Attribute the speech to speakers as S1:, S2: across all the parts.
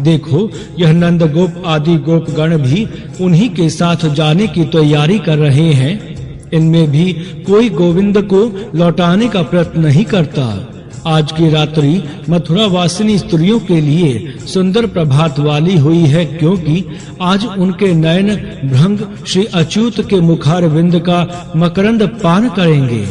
S1: देखो, यह नंदगोप आदि गोपगण भी उन्हीं के साथ जाने की तैयारी कर रहे हैं। इनमें भी कोई गोविंद को लौटाने का प्रयत्न नहीं करता। आज की रात्रि मथुरा वासिनी स्त्रियों के लिए सुंदर प्रभात वाली हुई है, क्योंकि आज उनके नयन भृंग श्री अच्युत के मुखारविंद का मकरंद पान करेंगे।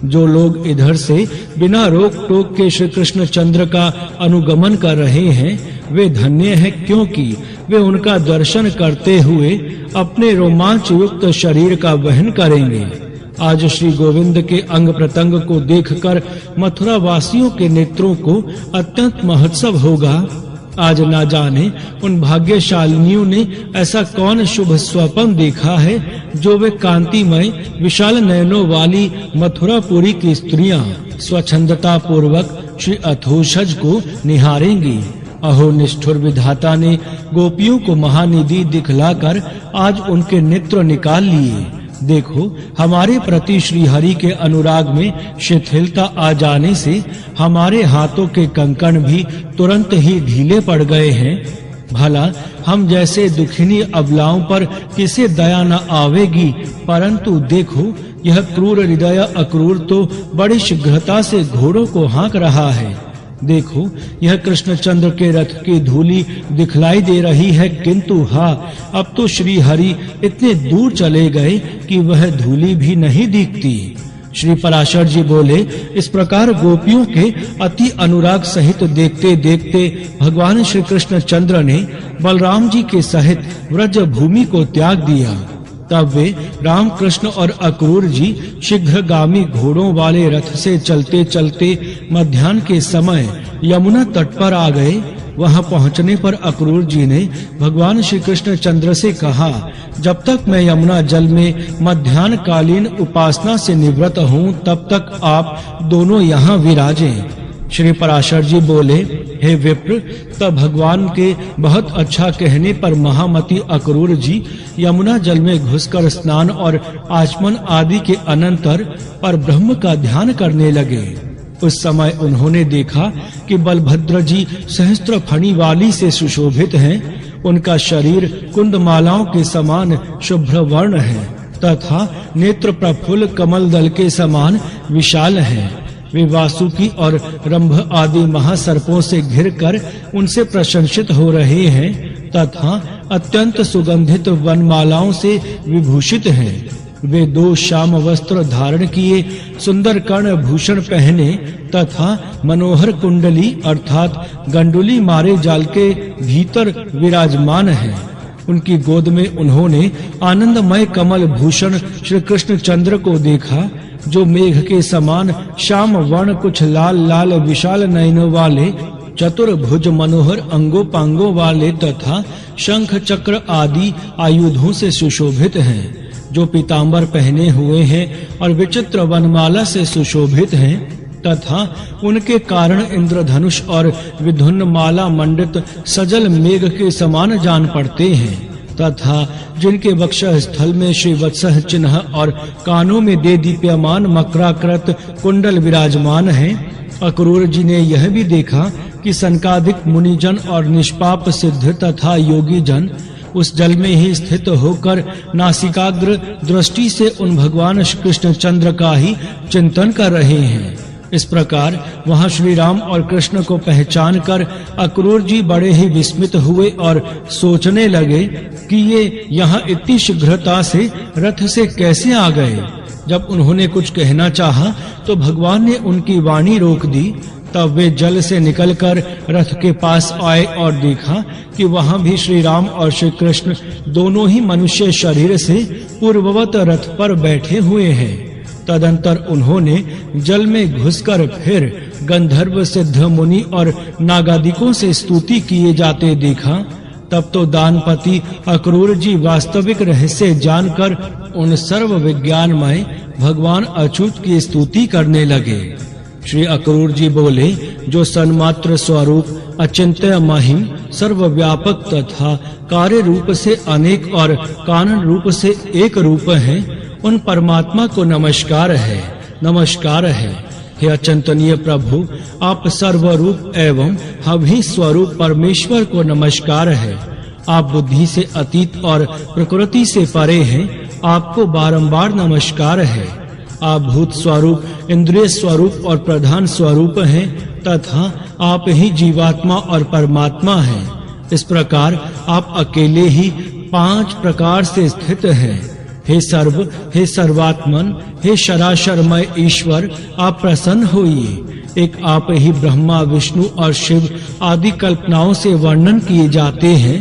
S1: जो लोग इधर से बिना रोक टोक के श्री कृष्ण चंद्र का अनुगमन कर रहे हैं, वे धन्य हैं, क्योंकि वे उनका दर्शन करते हुए अपने रोमांच युक्त शरीर का वहन करेंगे। आज श्री गोविंद के अंग प्रत्यंग को देखकर मथुरा वासियों के नेत्रों को अत्यंत महोत्सव होगा। आज ना जाने उन भाग्यशालिनियों ने ऐसा कौन शुभ स्वप्न देखा है, जो वे कांतिमय विशाल नयनों वाली मथुरापुरी की स्त्रियां स्वच्छंदता पूर्वक श्री अथोषज को निहारेंगी। अहो, निष्ठुर विधाता ने गोपियों को महानिधि दिखलाकर आज उनके नेत्र निकाल लिए। देखो, हमारे प्रति श्री हरि के अनुराग में शिथिलता आ जाने से हमारे हाथों के कंकण भी तुरंत ही ढीले पड़ गए हैं। भला हम जैसे दुखिनी अबलाओं पर किसे दया न आवेगी, परंतु देखो, यह क्रूर हृदय अक्रूर तो बड़ी शीघ्रता से घोड़ों को हाँक रहा है। देखो, यह कृष्णचंद्र के रथ की धूली दिखलाई दे रही है, किंतु हाँ, अब तो श्री हरि इतने दूर चले गए कि वह धूली भी नहीं दिखती। श्री पराशर जी बोले, इस प्रकार गोपियों के अति अनुराग सहित देखते देखते भगवान श्री कृष्ण चंद्र ने बलराम जी के सहित व्रज भूमि को त्याग दिया। तब वे राम कृष्ण और अक्रूर जी शीघ्रगामी घोड़ों वाले रथ से चलते चलते मध्याह्न के समय यमुना तट पर आ गए। वहां पहुंचने पर अक्रूर जी ने भगवान श्री कृष्ण चंद्र से कहा, जब तक मैं यमुना जल में मध्याह्न कालीन उपासना से निवृत्त हूँ, तब तक आप दोनों यहाँ विराजें। श्री पराशर जी बोले, हे विप्र, तब भगवान के बहुत अच्छा कहने पर महामती अक्रूर जी यमुना जल में घुसकर स्नान और आचमन आदि के अनंतर पर ब्रह्म का ध्यान करने लगे। उस समय उन्होंने देखा कि बलभद्र जी सहस्त्र फणी वाली से सुशोभित हैं। उनका शरीर कुंदमालाओं के समान शुभ्र वर्ण है तथा नेत्र प्रफुल्ल कमल दल के समान विशाल है। वे वासुकी और रंभ आदि महासर्पों से घिरकर उनसे प्रशंसित हो रहे हैं तथा अत्यंत सुगंधित वनमालाओं से विभूषित हैं। वे 2 श्याम वस्त्र धारण किए, सुंदर कर्ण भूषण पहने तथा मनोहर कुंडली अर्थात गंडुली मारे जाल के भीतर विराजमान हैं। उनकी गोद में उन्होंने आनंदमय कमल भूषण श्री कृष्ण चंद्र को देखा, जो मेघ के समान श्याम वर्ण कुछ लाल लाल विशाल नयनों वाले, चतुर्भुज मनोहर अंगोपांगों वाले तथा शंख चक्र आदि आयुधों से सुशोभित हैं, जो पीतांबर पहने हुए हैं और विचित्र वनमाला से सुशोभित हैं तथा उनके कारण इंद्रधनुष और विधुन्न माला मंडित सजल मेघ के समान जान पड़ते हैं तथा जिनके वक्ष स्थल में श्री वत्सह चिन्ह और कानों में दे दीप्यमान मकराकृत कुंडल विराजमान हैं। अक्रूर जी ने यह भी देखा कि सनकादिक मुनिजन और निष्पाप सिद्ध तथा योगी जन उस जल में ही स्थित होकर नासिकाग्र दृष्टि से उन भगवान श्री कृष्ण चंद्र का ही चिंतन कर रहे हैं। इस प्रकार वहां श्री राम और कृष्ण को पहचान कर अक्रूर जी बड़े ही विस्मित हुए और सोचने लगे कि ये यहाँ इतनी शीघ्रता से रथ से कैसे आ गए। जब उन्होंने कुछ कहना चाहा तो भगवान ने उनकी वाणी रोक दी। तब वे जल से निकलकर रथ के पास आए और देखा कि वहां भी श्री राम और श्री कृष्ण दोनों ही मनुष्य शरीर से पूर्ववत रथ पर बैठे हुए हैं। तदंतर उन्होंने जल में घुसकर फिर गंधर्व सिद्ध मुनि और नागादिकों से स्तुति किए जाते देखा। तब तो दानपति अक्रूर जी वास्तविक रहस्य जानकर उन सर्व विज्ञानमय भगवान अच्युत की स्तुति करने लगे। श्री अक्रूर जी बोले, जो सन्मात्र स्वरूप अचिंत्य महिम सर्वव्यापक तथा कार्य रूप से अनेक और कारण रूप से एक रूप हैं, उन परमात्मा को नमस्कार है, नमस्कार है। हे अचिंतनीय प्रभु, आप सर्वरूप एवं अभि स्वरूप परमेश्वर को नमस्कार है। आप बुद्धि से अतीत और प्रकृति से परे हैं, आपको बारंबार नमस्कार है। आप भूत स्वरूप, इंद्रिय स्वरूप और प्रधान स्वरूप हैं तथा आप ही जीवात्मा और परमात्मा हैं। इस प्रकार आप अकेले ही 5 प्रकार से स्थित हैं। हे सर्व, हे सर्वात्मन, हे शराशरमय ईश्वर, आप प्रसन्न होइए। एक आप ही ब्रह्मा, विष्णु और शिव आदि कल्पनाओं से वर्णन किए जाते हैं।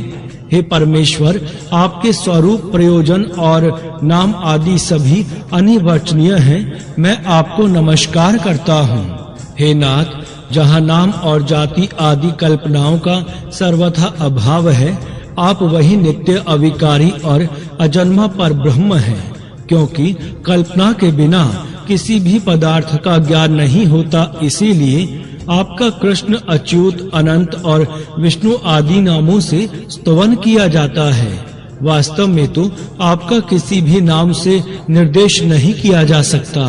S1: हे परमेश्वर, आपके स्वरूप, प्रयोजन और नाम आदि सभी अनिर्वचनीय हैं। मैं आपको नमस्कार करता हूँ। हे नाथ, जहाँ नाम और जाति आदि कल्पनाओं का सर्वथा अभाव है, आप वही नित्य, अविकारी और अजन्मा पर ब्रह्म हैं। क्योंकि कल्पना के बिना किसी भी पदार्थ का ज्ञान नहीं होता, इसीलिए आपका कृष्ण, अच्युत, अनंत और विष्णु आदि नामों से स्तवन किया जाता है। वास्तव में तो आपका किसी भी नाम से निर्देश नहीं किया जा सकता।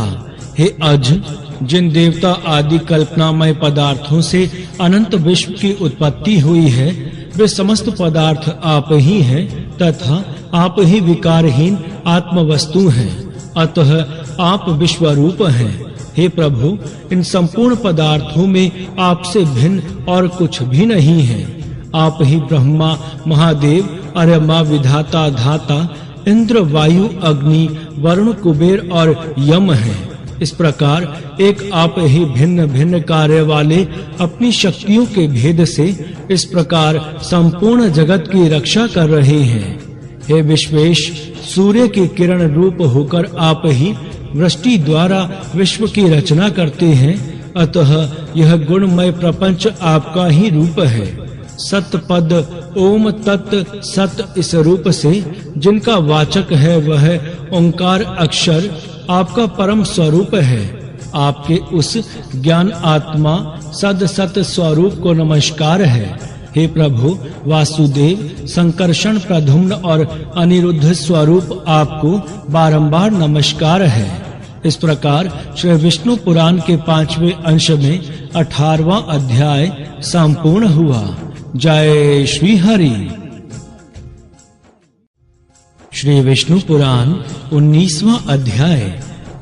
S1: हे अज, जिन देवता आदि कल्पनामय पदार्थों से अनंत विश्व की उत्पत्ति हुई है, वे समस्त पदार्थ आप ही हैं तथा आप ही विकारहीन आत्म वस्तु हैं। अतः आप विश्वरूप हैं। हे प्रभु, इन संपूर्ण पदार्थों में आपसे भिन्न और कुछ भी नहीं है। आप ही ब्रह्मा, महादेव, अरमा, विधाता, धाता, इंद्र, वायु, अग्नि, वरुण, कुबेर और यम हैं। इस प्रकार एक आप ही भिन्न भिन्न कार्य वाले अपनी शक्तियों के भेद से इस प्रकार संपूर्ण जगत की रक्षा कर रहे हैं। हे विश्वेश, सूर्य की किरण रूप होकर आप ही वृष्टि द्वारा विश्व की रचना करते हैं। अतः यह गुणमय प्रपंच आपका ही रूप है। सत पद ओम तत् सत इस रूप से जिनका वाचक है वह ओंकार अक्षर आपका परम स्वरूप है। आपके उस ज्ञान आत्मा सद सत स्वरूप को नमस्कार है। हे प्रभु वासुदेव, संकर्षण, प्रद्युम्न और अनिरुद्ध स्वरूप आपको बारंबार नमस्कार है। इस प्रकार श्री विष्णु पुराण के 5वें अंश में 18वां अध्याय संपूर्ण हुआ। जय श्री हरि। श्री विष्णु पुराण 19वां अध्याय।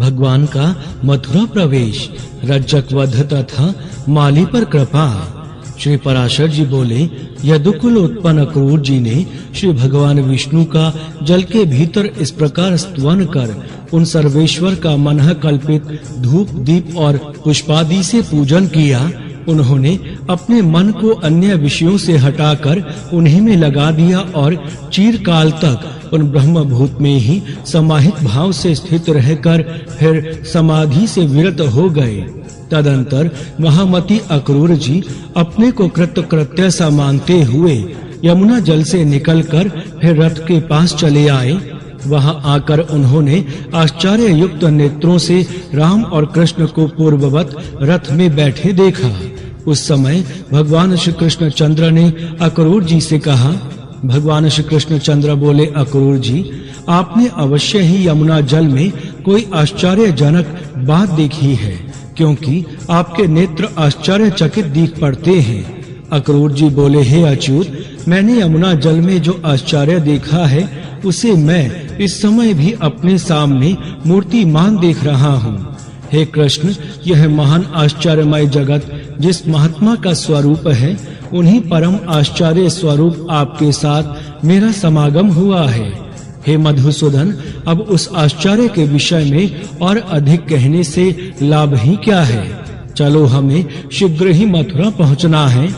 S1: भगवान का मथुरा प्रवेश, रज्जक वध तथा माली पर कृपा। श्री पराशर जी बोले, यदुकुल उत्पन्न क्रूर जी ने श्री भगवान विष्णु का जल के भीतर इस प्रकार स्तवन कर उन सर्वेश्वर का मनः कल्पित धूप, दीप और पुष्पादि से पूजन किया। उन्होंने अपने मन को अन्य विषयों से हटाकर उन्हीं में लगा दिया और चिरकाल तक उन ब्रह्म भूत में ही समाहित भाव से स्थित रहकर फिर समाधि से विरत हो गए। तदंतर महामती अक्रूर जी अपने को कृत्य सा मानते हुए यमुना जल से निकलकर फिर रथ के पास चले आए। वहां आकर उन्होंने आश्चर्य युक्त नेत्रों से राम और कृष्ण को पूर्ववत रथ में बैठे देखा। उस समय भगवान श्री कृष्ण चंद्र ने अक्रूर जी से कहा। भगवान श्री कृष्ण चंद्र बोले, अक्रूर जी, आपने अवश्य ही यमुना जल में कोई आश्चर्यजनक बात देखी है, क्योंकि आपके नेत्र आश्चर्यचकित दिख पड़ते हैं। अक्रूर जी बोले, हे अच्युत, मैंने यमुना जल में जो आश्चर्य देखा है उसे मैं इस समय भी अपने सामने मूर्तिमान देख रहा हूँ। हे कृष्ण, यह महान आश्चर्यमय जगत जिस महात्मा का स्वरूप है, उन्हीं परम आश्चर्य स्वरूप आपके साथ मेरा समागम हुआ है। हे मधुसूदन, अब उस आश्चर्य के विषय में और अधिक कहने से लाभ ही क्या है। चलो, हमें शीघ्र ही मथुरा पहुंचना है।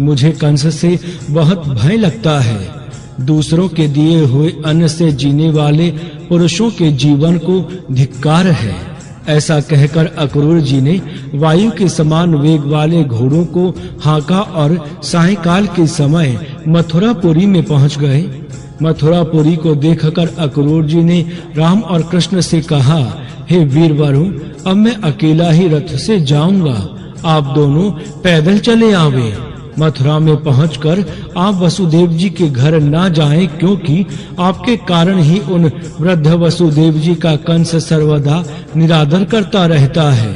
S1: मुझे कंस से बहुत भय लगता है। दूसरों के दिए हुए अन्न से जीने वाले पुरुषों के जीवन को धिक्कार है। ऐसा कहकर अक्रूर जी ने वायु के समान वेग वाले घोड़ों को हांका और सायंकाल के समय मथुरापुरी में पहुंच गए। मथुरापुरी को देखकर अक्रूर जी ने राम और कृष्ण से कहा, हे वीरवरों, अब मैं अकेला ही रथ से जाऊंगा, आप दोनों पैदल चले आवे। मथुरा में पहुंचकर आप वसुदेव जी के घर ना जाएं, क्योंकि आपके कारण ही उन वृद्ध वसुदेव जी का कंस सर्वदा निरादर करता रहता है।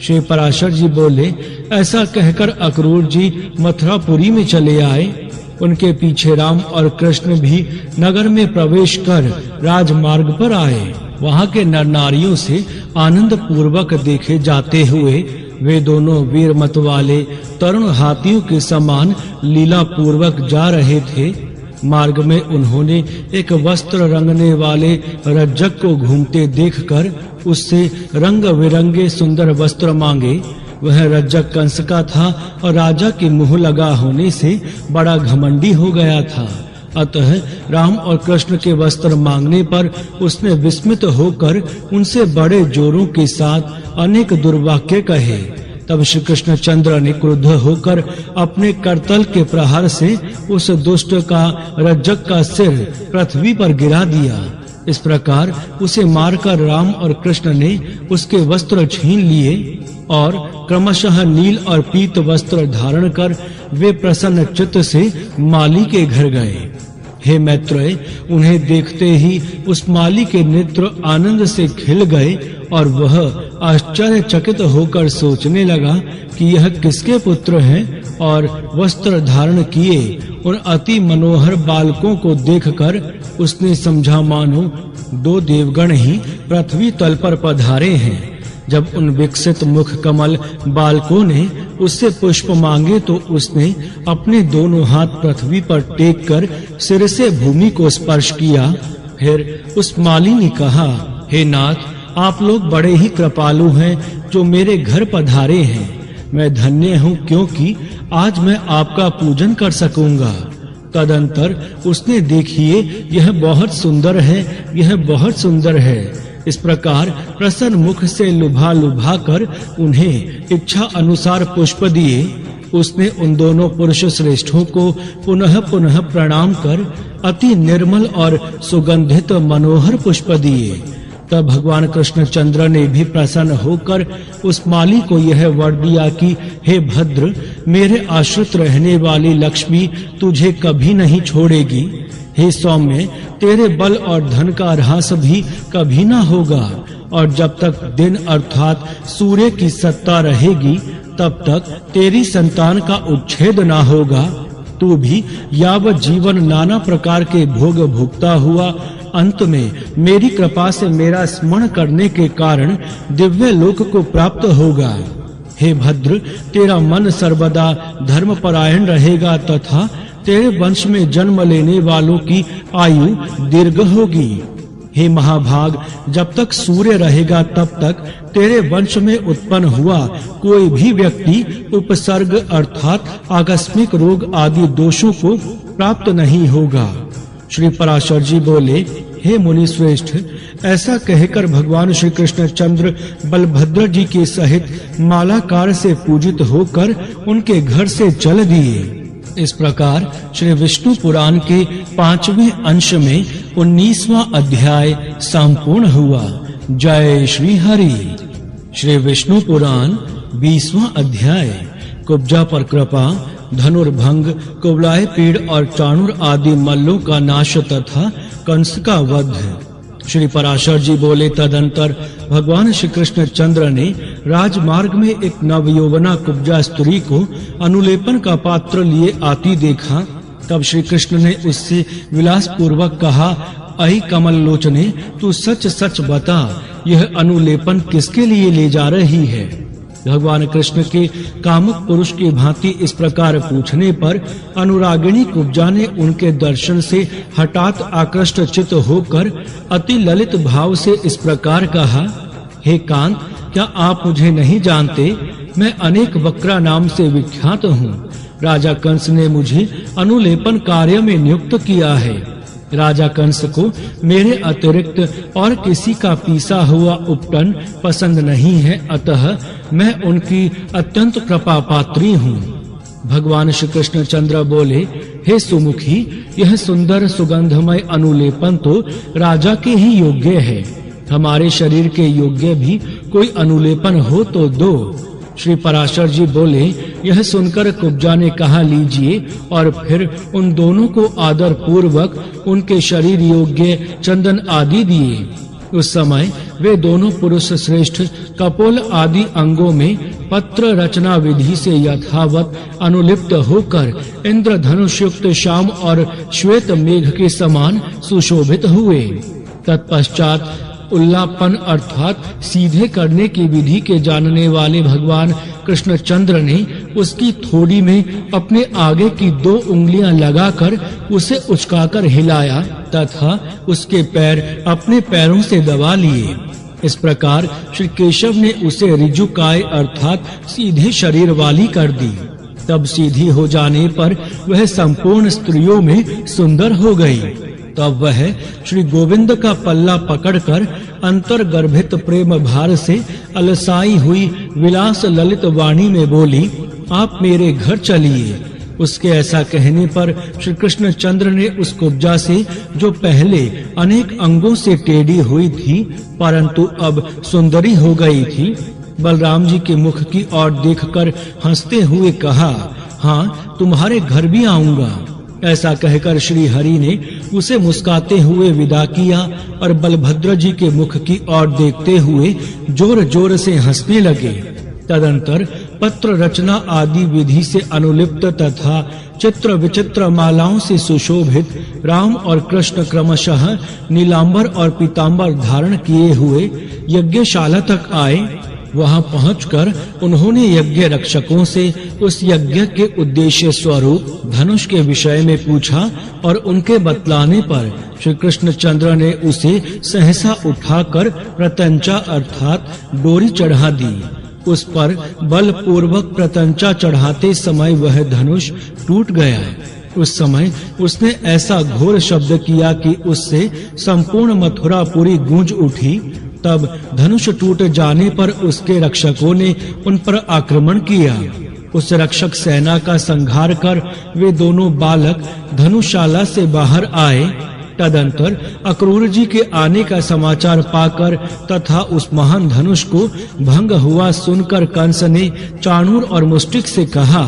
S1: श्री पराशर जी बोले, ऐसा कहकर अक्रूर जी मथुरापुरी में चले आए। उनके पीछे राम और कृष्ण भी नगर में प्रवेश कर राजमार्ग पर आए। वहां के नर नारियों से आनंद पूर्वक देखे जाते हुए वे दोनों वीर मत वाले तरुण हाथियों के समान लीला पूर्वक जा रहे थे। मार्ग में उन्होंने एक वस्त्र रंगने वाले रज्जक को घूमते देखकर उससे रंग बिरंगे सुंदर वस्त्र मांगे। वह रज्जक कंस का था और राजा के मुंह लगा होने से बड़ा घमंडी हो गया था। अतः राम और कृष्ण के वस्त्र मांगने पर उसने विस्मित होकर उनसे बड़े जोरों के साथ अनेक दुर्वाक्य कहे। तब श्री कृष्ण चंद्र ने क्रुद्ध होकर अपने करतल के प्रहार से उस दुष्ट का रज्जक का सिर पृथ्वी पर गिरा दिया। इस प्रकार उसे मारकर राम और कृष्ण ने उसके वस्त्र छीन लिए और क्रमशः नील और पीत वस्त्र धारण कर वे प्रसन्न चित्त से माली के घर गए। हे मैत्रेय, उन्हें देखते ही उस माली के नेत्र आनंद से खिल गए और वह आश्चर्यचकित होकर सोचने लगा कि यह किसके पुत्र हैं, और वस्त्र धारण किए उन अति मनोहर बालकों को देखकर उसने समझा मानो दो देवगण ही पृथ्वी तल पर पधारे हैं। जब उन विकसित मुख कमल बालकों ने उससे पुष्प मांगे तो उसने अपने दोनों हाथ पृथ्वी पर टेक कर सिर से भूमि को स्पर्श किया। फिर उस माली ने कहा, हे नाथ, आप लोग बड़े ही कृपालु हैं जो मेरे घर पधारे हैं। मैं धन्य हूँ क्योंकि आज मैं आपका पूजन कर सकूंगा। तदंतर उसने देखिए यह बहुत सुंदर है, यह बहुत सुंदर है। इस प्रकार प्रसन्न मुख से लुभा कर उन्हें इच्छा अनुसार पुष्प दिए। उसने उन दोनों पुरुष श्रेष्ठों को पुनः पुनः प्रणाम कर अति निर्मल और सुगंधित मनोहर पुष्प दिए। तब भगवान कृष्ण चंद्र ने भी प्रसन्न होकर उस माली को यह वर दिया कि हे भद्र, मेरे आश्रित रहने वाली लक्ष्मी तुझे कभी नहीं छोड़ेगी। हे सौम्य, तेरे बल और धन का ह्रास भी कभी ना होगा, और जब तक दिन अर्थात सूर्य की सत्ता रहेगी तब तक तेरी संतान का उच्छेद ना होगा। तू भी यावत जीवन नाना प्रकार के भोग भोगता हुआ अंत में मेरी कृपा से मेरा स्मरण करने के कारण दिव्य लोक को प्राप्त होगा। हे भद्र, तेरा मन सर्वदा धर्मपरायण रहेगा तथा तेरे वंश में जन्म लेने वालों की आयु दीर्घ होगी। हे महाभाग, जब तक सूर्य रहेगा तब तक तेरे वंश में उत्पन्न हुआ कोई भी व्यक्ति उपसर्ग अर्थात आकस्मिक रोग आदि दोषों को प्राप्त नहीं होगा। श्री पराशर जी बोले, हे मुनि श्रेष्ठ, ऐसा कहकर भगवान श्री कृष्ण चंद्र बलभद्र जी के सहित मालाकार से पूजित होकर उनके घर से चल दिए। इस प्रकार श्री विष्णु पुराण के 5वें अंश में 19वां अध्याय संपूर्ण हुआ। जय श्री हरि। श्री विष्णु पुराण 20वां अध्याय। कुब्जा पर कृपा, धनुर्भंग, कुवलाय पीड़ और चाणूर आदि मल्लों का नाश तथा कंस का वध। श्री पराशर जी बोले, तदंतर भगवान श्री कृष्ण चंद्र ने राजमार्ग में एक नवयौवना कुब्जा स्त्री को अनुलेपन का पात्र लिए आती देखा। तब श्री कृष्ण ने उससे विलास पूर्वक कहा, अहि कमल लोचने, तू सच सच बता, यह अनुलेपन किसके लिए ले जा रही है? भगवान कृष्ण के कामुक पुरुष की भांति इस प्रकार पूछने पर अनुरागिणी कुब्जा ने उनके दर्शन से हठात आकृष्ट चित्त होकर अति ललित भाव से इस प्रकार कहा, हे कांत, क्या आप मुझे नहीं जानते? मैं अनेक वक्रा नाम से विख्यात हूँ। राजा कंस ने मुझे अनुलेपन कार्य में नियुक्त किया है। राजा कंस को मेरे अतिरिक्त और किसी का पीसा हुआ उपटन पसंद नहीं है, अतः मैं उनकी अत्यंत कृपा पात्री हूँ। भगवान श्री कृष्ण चंद्र बोले, हे सुमुखी, यह सुंदर सुगंधमय अनुलेपन तो राजा के ही योग्य है। हमारे शरीर के योग्य भी कोई अनुलेपन हो तो दो। श्री पराशर जी बोले, यह सुनकर कुब्जा ने कहा, लीजिए, और फिर उन दोनों को आदर पूर्वक उनके शरीर योग्य चंदन आदि दिए। उस समय वे दोनों पुरुष श्रेष्ठ कपोल आदि अंगों में पत्र रचना विधि से यथावत अनुलिप्त होकर इंद्रधनुष युक्त श्याम और श्वेत मेघ के समान सुशोभित हुए। तत्पश्चात उल्लापन अर्थात सीधे करने की विधि के जानने वाले भगवान कृष्णचंद्र ने उसकी थोड़ी में अपने आगे की 2 उंगलियां लगाकर उसे उचकाकर हिलाया तथा उसके पैर अपने पैरों से दबा लिए। इस प्रकार श्री केशव ने उसे ऋजुकाय अर्थात सीधे शरीर वाली कर दी। तब सीधी हो जाने पर वह संपूर्ण स्त्रियों में सुंदर हो गई। तब वह श्री गोविंद का पल्ला पकड़कर अंतर्गर्भित प्रेम भार से अलसाई हुई विलास ललित वाणी में बोली, आप मेरे घर चलिए। उसके ऐसा कहने पर श्री कृष्णचंद्र ने उस कुब्जा से, जो पहले अनेक अंगों से टेढ़ी हुई थी परंतु अब सुंदरी हो गई थी, बलराम जी के मुख की ओर देखकर हंसते हुए कहा, हाँ तुम्हारे घर भी आऊंगा। ऐसा कहकर श्री हरि ने उसे मुस्काते हुए विदा किया और बलभद्र जी के मुख की ओर देखते हुए जोर-जोर से हंसने लगे। तदंतर पत्र रचना आदि विधि से अनुलिप्त तथा चित्र विचित्र मालाओं से सुशोभित राम और कृष्ण क्रमशः नीलांबर और पीतांबर धारण किए हुए यज्ञशाला तक आए। वहां पहुंचकर उन्होंने यज्ञ रक्षकों से उस यज्ञ के उद्देश्य स्वरूप धनुष के विषय में पूछा और उनके बतलाने पर श्री कृष्णचंद्र ने उसे सहसा उठाकर प्रत्यंचा अर्थात डोरी चढ़ा दी। उस पर बलपूर्वक प्रत्यंचा चढ़ाते समय वह धनुष टूट गया। उस समय उसने ऐसा घोर शब्द किया कि उससे संपूर्ण मथुरापुरी गूंज उठी। तब धनुष टूट जाने पर उसके रक्षकों ने उन पर आक्रमण किया। उस रक्षक सेना का संहार कर वे दोनों बालक धनुशाला से बाहर आए। तदंतर अक्रूर जी के आने का समाचार पाकर तथा उस महान धनुष को भंग हुआ सुनकर कंस ने चाणूर और मुष्टिक से कहा।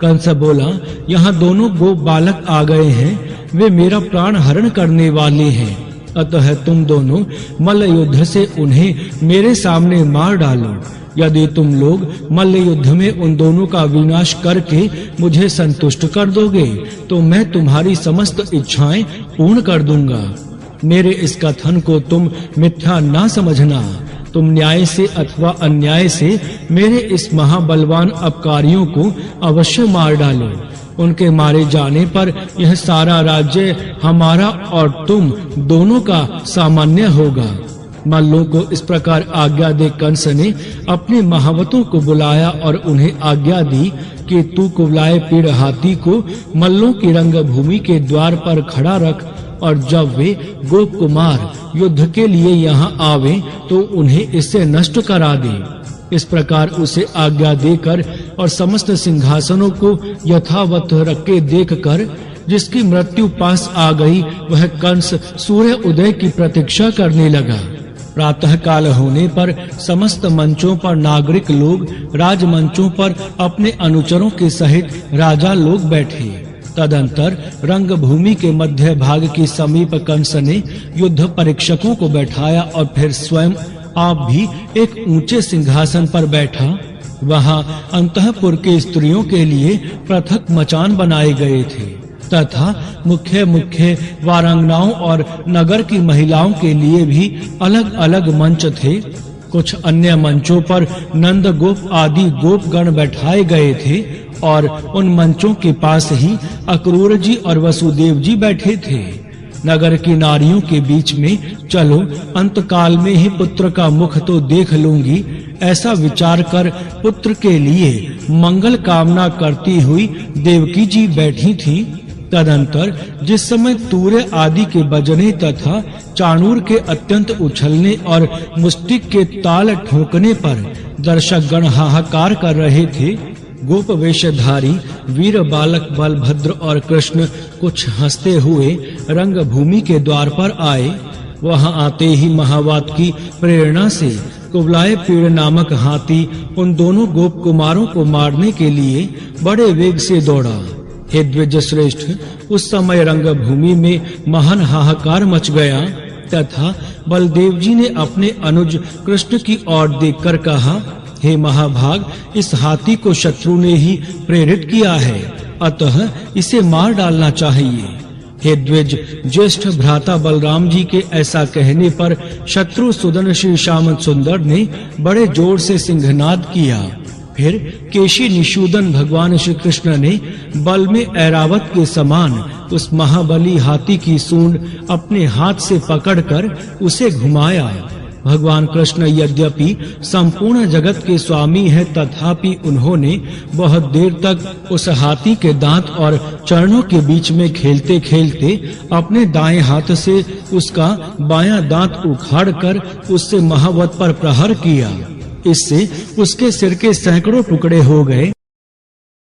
S1: कंस बोला, यहाँ दोनों गोप बालक आ गए हैं, वे मेरा प्राण हरण करने वाले हैं, अतः तुम दोनों मल्ल युद्ध से उन्हें मेरे सामने मार डालो। यदि तुम लोग मल्ल युद्ध में उन दोनों का विनाश करके मुझे संतुष्ट कर दोगे तो मैं तुम्हारी समस्त इच्छाएं पूर्ण कर दूंगा। मेरे इस कथन को तुम मिथ्या ना समझना। तुम न्याय से अथवा अन्याय से मेरे इस महाबलवान अपकारियों को अवश्य मार डालो। उनके मारे जाने पर यह सारा राज्य हमारा और तुम दोनों का सामान्य होगा। मल्लों को इस प्रकार आज्ञा दे कंस ने अपने महावतों को बुलाया और उन्हें आज्ञा दी कि तू कुवलाए पीड़ हाथी को मल्लों की रंगभूमि के द्वार पर खड़ा रख और जब वे गोप कुमार युद्ध के लिए यहाँ आवे तो उन्हें इससे नष्ट करा दे। इस प्रकार उसे आज्ञा देकर और समस्त सिंहासनों को यथावत रखे देखकर जिसकी मृत्यु पास आ गई वह कंस सूर्य उदय की प्रतीक्षा करने लगा। प्रातः काल होने पर समस्त मंचों पर नागरिक लोग राजमंचों पर अपने अनुचरों के सहित राजा लोग बैठे। तदंतर रंगभूमि के मध्य भाग के समीप कंस ने युद्ध परीक्षकों को बैठाया और फिर स्वयं आप भी एक ऊंचे सिंहासन पर बैठा। वहां अंतःपुर के स्त्रियों के लिए पृथक मचान बनाए गए थे तथा मुख्य मुख्य वारांगनाओं और नगर की महिलाओं के लिए भी अलग-अलग मंच थे। कुछ अन्य मंचों पर नंद गोप आदि गोपगण बैठाए गए थे और उन मंचों के पास ही अक्रूर जी और वसुदेव जी बैठे थे। नगर की नारियों के बीच में चलो अंतकाल में ही पुत्र का मुख तो देख लूंगी ऐसा विचार कर पुत्र के लिए मंगल कामना करती हुई देवकी जी बैठी थी। तदंतर जिस समय तूर्य आदि के बजने तथा चाणूर के अत्यंत उछलने और मुष्टिक के ताल ठोकने पर दर्शक गण हाहाकार कर रहे थे, गोप वेशधारी वीर बालक बलभद्र और कृष्ण कुछ हंसते हुए रंगभूमि के द्वार पर आए। वहां आते ही महावात की प्रेरणा से कुवलाय पीड़ नामक हाथी उन दोनों गोप कुमारों को मारने के लिए बड़े वेग से दौड़ा। हे द्विज श्रेष्ठ, उस समय रंगभूमि में महान हाहाकार मच गया। तथा बलदेव जी ने अपने अनुज कृष्ण की ओर देखकर कहा, हे महाभाग, इस हाथी को शत्रु ने ही प्रेरित किया है, अतः इसे मार डालना चाहिए। हे द्विज, ज्येष्ठ भ्राता बलराम जी के ऐसा कहने पर शत्रु सुदन श्री श्याम सुंदर ने बड़े जोर से सिंहनाद किया। फिर केशी निषूदन भगवान श्री कृष्ण ने बल में ऐरावत के समान उस महाबली हाथी की सूंड अपने हाथ से पकड़कर उसे घुमाया। भगवान कृष्ण यद्यपि संपूर्ण जगत के स्वामी हैं, तथापि उन्होंने बहुत देर तक उस हाथी के दांत और चरणों के बीच में खेलते-खेलते अपने दाएं हाथ से उसका बायां दांत उखाड़कर उससे महावत पर प्रहार किया। इससे उसके सिर के सैकड़ों टुकड़े हो गए